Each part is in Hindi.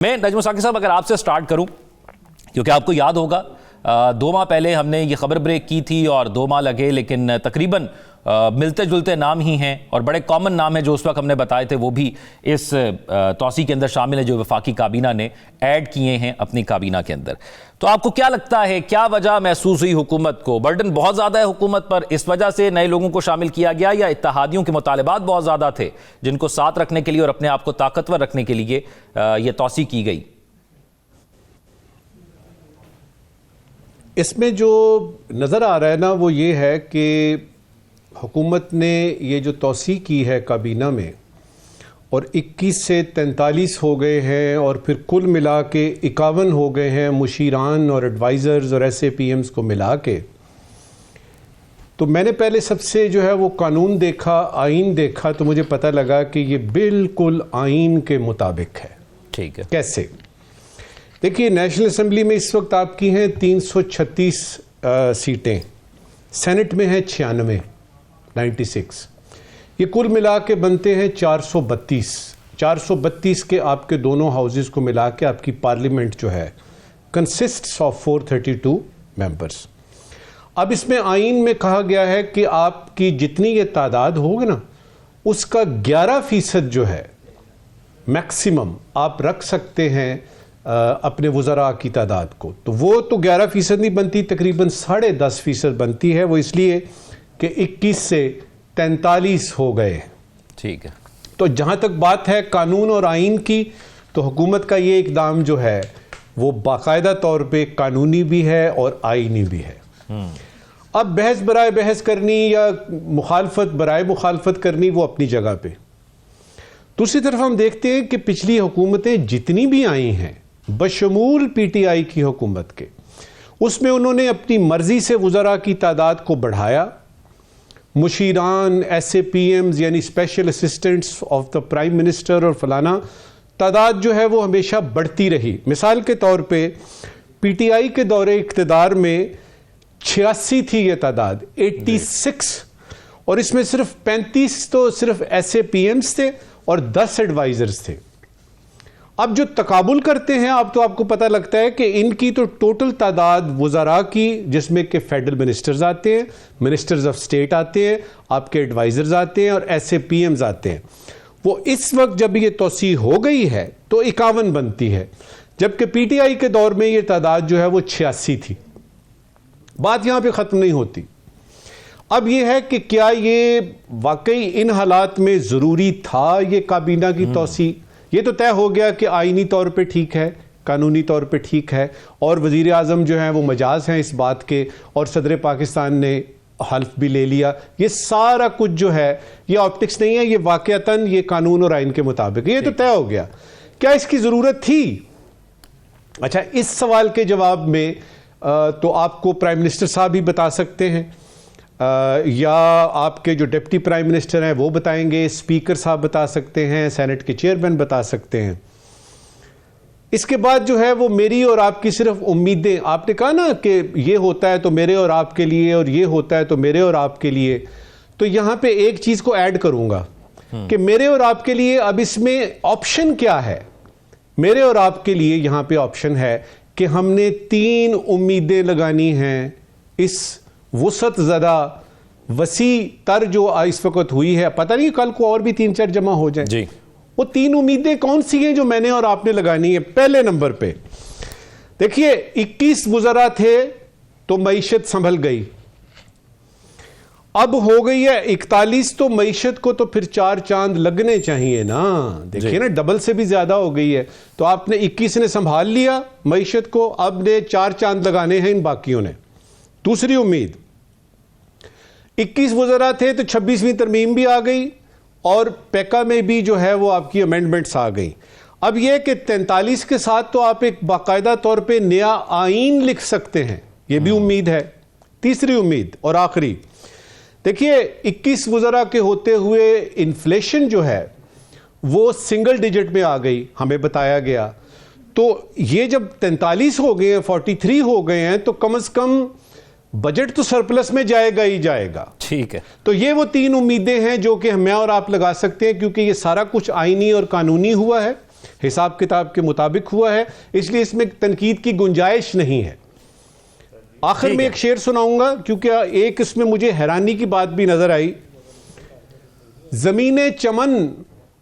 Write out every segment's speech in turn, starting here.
मैं नजम साकिब साहब अगर आपसे स्टार्ट करूं, क्योंकि आपको याद होगा 2 माह पहले हमने ये खबर ब्रेक की थी और 2 माह लगे, लेकिन तकरीबन मिलते जुलते नाम ही हैं और बड़े कॉमन नाम है जो उस वक्त हमने बताए थे, वो भी इस तौसी के अंदर शामिल है जो वफाकी काबीना ने ऐड किए हैं अपनी काबीना के अंदर। तो आपको क्या लगता है, क्या वजह महसूस हुई हुकूमत को? बर्डन बहुत ज़्यादा है हुकूमत पर, इस वजह से नए लोगों को शामिल किया गया, या इत्तेहादियों के मुतालबात बहुत ज़्यादा थे जिनको साथ रखने के लिए और अपने आप को ताकतवर रखने के लिए ये तौसी की गई? इसमें जो नज़र आ रहा है ना वो ये है कि हुकूमत ने ये जो तौसी की है काबीना में और 21 से 43 हो गए हैं और फिर कुल मिला के 51 हो गए हैं मुशीरान और एडवाइज़र्स और SAPMs को मिला के। तो मैंने पहले सबसे जो है वो कानून देखा, आइन देखा, तो मुझे पता लगा कि ये बिल्कुल आइन के मुताबिक है। ठीक है, कैसे? देखिए, नेशनल असेंबली में इस वक्त आपकी हैं 336 सीटें, सेनेट में है 96। ये कुल मिला के बनते हैं 432 के आपके दोनों हाउसेस को मिला के आपकी पार्लियामेंट जो है कंसिस्ट्स ऑफ 432 मेंबर्स। अब इसमें आइन में कहा गया है कि आपकी जितनी ये तादाद होगी ना, उसका 11% जो है मैक्सिमम आप रख सकते हैं अपने वज़रा की तादाद को। तो वो तो 11% नहीं बनती, तकरीबन 10.5% बनती है। वो इसलिए कि 21 से 43 हो गए। ठीक है, तो जहाँ तक बात है कानून और आइन की, तो हुकूमत का ये इक़दाम जो है वो बाकायदा तौर पे कानूनी भी है और आइनी भी है। अब बहस बराए बहस करनी या मुखालफत बराए मुखालफत करनी वो अपनी जगह पे। दूसरी तरफ हम देखते हैं कि पिछली हुकूमतें जितनी भी आई हैं बशमूल PTI की हुकूमत के, उसमें उन्होंने अपनी मर्जी से वज़रा की तादाद को बढ़ाया। मुशीरान, SAPMs यानी special assistants of the prime minister और फलाना तादाद जो है वो हमेशा बढ़ती रही। मिसाल के तौर पे PTI के दौरे इक़्तिदार में 86 थी ये तादाद, 86, और इसमें सिर्फ 35 तो सिर्फ SAPMs थे और 10 एडवाइजर्स थे। अब जो तकाबुल करते हैं आप, तो आपको पता लगता है कि इनकी तो टोटल तादाद वज़रा की, जिसमें कि फेडरल मिनिस्टर्स आते हैं, मिनिस्टर्स ऑफ स्टेट आते हैं, आपके एडवाइजर्स आते हैं और SAPMs आते हैं, वो इस वक्त जब ये तौसी हो गई है तो 51 बनती है, जबकि PTI के दौर में ये तादाद जो है वो 86 थी। बात यहाँ पे ख़त्म नहीं होती। अब ये है कि क्या ये वाकई इन हालात में ज़रूरी था ये काबीना की तौसी? ये तो तय हो गया कि आईनी तौर पे ठीक है, कानूनी तौर पे ठीक है, और वज़ीर आज़म जो हैं वो मजाज हैं इस बात के, और सदर पाकिस्तान ने हल्फ भी ले लिया। ये सारा कुछ जो है ये ऑप्टिक्स नहीं है, ये वाक़अतन ये कानून और आइन के मुताबिक, ये तो तय हो गया। क्या इसकी ज़रूरत थी? अच्छा, इस सवाल के जवाब में तो आपको प्राइम मिनिस्टर साहब ही बता सकते हैं, या आपके जो डिप्टी प्राइम मिनिस्टर हैं वो बताएंगे, स्पीकर साहब बता सकते हैं, सेनेट के चेयरमैन बता सकते हैं। इसके बाद जो है वो मेरी और आपकी सिर्फ उम्मीदें, आपने कहा ना कि ये होता है तो मेरे और आपके लिए और ये होता है तो मेरे और आपके लिए, तो यहाँ पे एक चीज़ को ऐड करूँगा कि मेरे और आपके लिए अब इसमें ऑप्शन क्या है। मेरे और आपके लिए यहाँ पे ऑप्शन है कि हमने 3 उम्मीदें लगानी हैं इस वसत ज़दा वसी तर जो इस वक्त हुई है। पता नहीं कल को और भी 3-4 जमा हो जाए जी। वो 3 उम्मीदें कौन सी हैं जो मैंने और आपने लगानी है? पहले नंबर पे देखिए, 21 वज़रा थे तो मईशत संभल गई, अब हो गई है 41, तो मईशत को तो फिर 4 चांद लगने चाहिए ना। देखिए ना, डबल से भी ज्यादा हो गई है। तो आपने 21 ने संभाल लिया मईशत को, अब ने 4 चांद लगाने हैं इन बाकियों ने। दूसरी उम्मीद, 21 वज़रा थे तो 26वीं तरमीम भी आ गई और पैका में भी जो है वो आपकी अमेंडमेंट्स आ गई। अब यह कि 43 के साथ तो आप एक बाकायदा तौर पे नया आइन लिख सकते हैं, ये भी उम्मीद है। तीसरी उम्मीद और आखिरी, देखिए 21 वज़रा के होते हुए इन्फ्लेशन जो है वो सिंगल डिजिट में आ गई, हमें बताया गया। तो ये जब 43 हो गए हैं, 43 हो गए हैं, तो कम से कम बजट तो सरप्लस में जाएगा ही जाएगा। ठीक है, तो ये वो 3 उम्मीदें हैं जो कि मैं और आप लगा सकते हैं, क्योंकि ये सारा कुछ आईनी और कानूनी हुआ है। हिसाब किताब के मुताबिक हुआ है, इसलिए इसमें तनकीद की गुंजाइश नहीं है। आखिर में एक शेर सुनाऊंगा क्योंकि एक इसमें मुझे हैरानी की बात भी नजर आई। ज़मीने चमन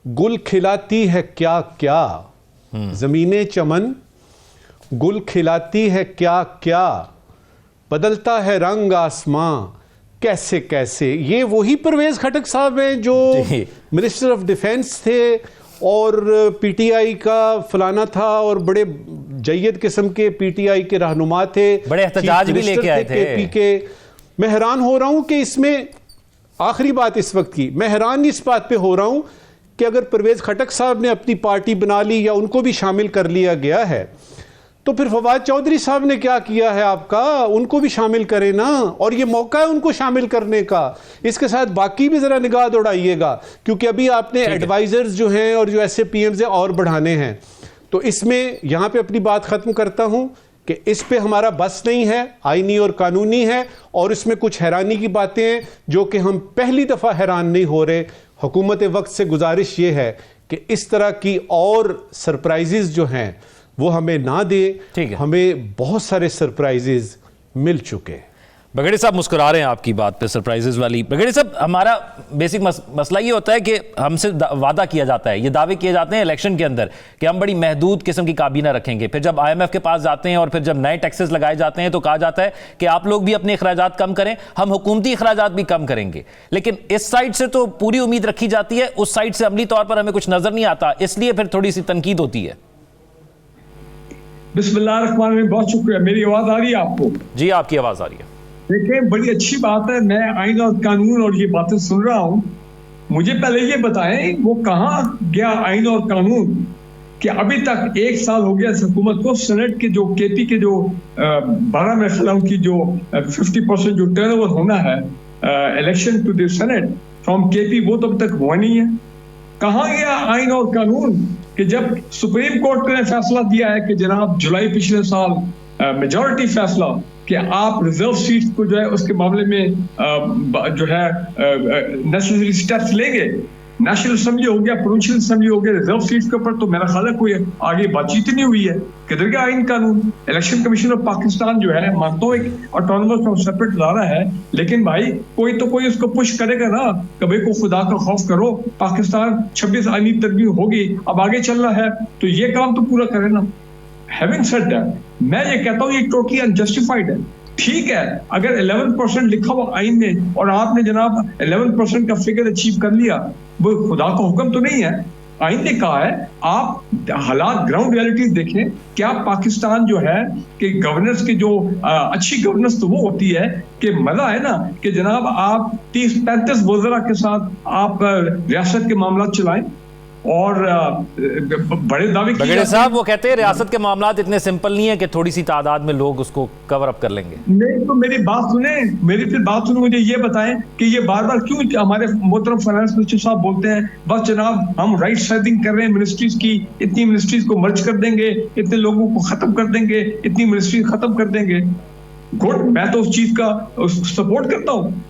गुल खिलाती है क्या क्या, ज़मीने चमन गुल खिलाती है क्या क्या, बदलता है रंग आसमां कैसे कैसे। ये वही परवेज खटक साहब हैं जो मिनिस्टर ऑफ डिफेंस थे और पीटीआई का फलाना था और बड़े जय्यद किस्म के पीटीआई के रहनुमा थे, बड़े एहतजाज भी लेके आए थे केपी के। मैं हैरान हो रहा हूं कि इसमें आखिरी बात इस वक्त की, मैं हैरान इस बात पे हो रहा हूं कि अगर परवेज खटक साहब ने अपनी पार्टी बना ली या उनको भी शामिल कर लिया गया है, तो फिर फवाद चौधरी साहब ने क्या किया है आपका, उनको भी शामिल करें ना, और ये मौका है उनको शामिल करने का। इसके साथ बाकी भी जरा निगाह दौड़ाइएगा क्योंकि अभी आपने एडवाइजर्स जो हैं और जो ऐसे पीएम्स हैं और बढ़ाने हैं। तो इसमें यहां पे अपनी बात खत्म करता हूं कि इस पे हमारा बस नहीं है, आईनी और कानूनी है, और इसमें कुछ हैरानी की बातें हैं जो कि हम पहली दफा हैरान नहीं हो रहे। हुकूमत वक्त से गुजारिश ये है कि इस तरह की और सरप्राइजेज जो हैं वो हमें ना दे। हमें बहुत सारे सरप्राइजेज मिल चुके हैं। बगेड़ी साहब मुस्कुरा रहे हैं आपकी बात पे, सरप्राइजेस वाली। बगेड़ी साहब, हमारा बेसिक मसला ये होता है कि हमसे वादा किया जाता है, ये दावे किए जाते हैं इलेक्शन के अंदर कि हम बड़ी महदूद किस्म की काबीना रखेंगे। फिर जब IMF के पास जाते हैं और फिर जब नए टैक्सेस लगाए जाते हैं तो कहा जाता है कि आप लोग भी अपने अखराजात कम करें, हम हुकूमती अखराजात भी कम करेंगे। लेकिन इस साइड से तो पूरी उम्मीद रखी जाती है, उस साइड से अमली तौर पर हमें कुछ नजर नहीं आता, इसलिए फिर थोड़ी सी तनकीद होती है। बिस्मिल्लाहिर्रहमानिर्रहीम, बहुत शुक्रिया। मेरी आवाज आ रही है आपको? जी, आपकी आवाज आ रही है। देखिए, बड़ी अच्छी बात है, मैं आइन और कानून और ये बातें सुन रहा हूँ। मुझे पहले ये बताएं वो कहाँ गया आइन और कानून कि अभी तक 1 साल हो गया इस हुकूमत को। सेनेट के जो केपी के जो 12 में खिलाफ की जो 50% जो टर्नओवर होना है election to the senate from KP, वो तो अब तक हुआ नहीं है। कहाँ गया आइन और कानून कि जब सुप्रीम कोर्ट ने फैसला दिया है कि जनाब जुलाई पिछले साल मेजॉरिटी फैसला कि आप रिजर्व सीट्स को जो है उसके मामले में जो है नेसेसरी स्टेप्स लेंगे। नेशनल असेंबली हो गया, प्रोविंशियल असेंबली हो गया, रिजर्व सीट्स के ऊपर तो मेरा ख्याल है कोई आगे बातचीत नहीं हुई है। किधर गया आइन कानून? इलेक्शन कमीशन ऑफ पाकिस्तान जो है, मानता हूं एक ऑटोनोमस और सेपरेट इदारा है, लेकिन भाई कोई तो कोई उसको पुश करेगा ना। कभी को खुदा का खौफ करो, पाकिस्तान 26 आईनी तरमीम होगी, अब आगे चल रहा है तो ये काम तो पूरा करे ना। हैविंग सेड दैट, मैं ये कहता हूँ ये टोटली अनजस्टिफाइड है। ठीक है, अगर 11% लिखा हुआ आइन में और आपने जनाब 11% का फिगर अचीव कर लिया, वो खुदा का हुक्म तो नहीं है। आइन ने कहा है आप हालात ग्राउंड रियलिटीज देखें। क्या पाकिस्तान जो है कि गवर्नेंस की जो अच्छी गवर्नेंस तो वो होती है कि मजा है ना कि जनाब आप 30-35 वज़रा के साथ आप रियासत के मामला चलाएं और बड़े दावे किए। बगेड़ी साहब, वो कहते हैं रियासत के मामलात इतने सिंपल नहीं है कि थोड़ी सी तादाद में लोग उसको कवर अप कर लेंगे। नहीं तो मेरी बात सुने, मुझे ये बताएं कि ये बार बार क्यों हमारे मोहतरम फाइनेंस मिनिस्टर साहब बोलते हैं बस जनाब हम राइट साइजिंग कर रहे हैं मिनिस्ट्रीज की, इतनी मिनिस्ट्रीज को मर्ज कर देंगे, इतने लोगों को खत्म कर देंगे, इतनी मिनिस्ट्रीज खत्म कर देंगे। गुड, मैं तो उस चीज का सपोर्ट करता हूँ।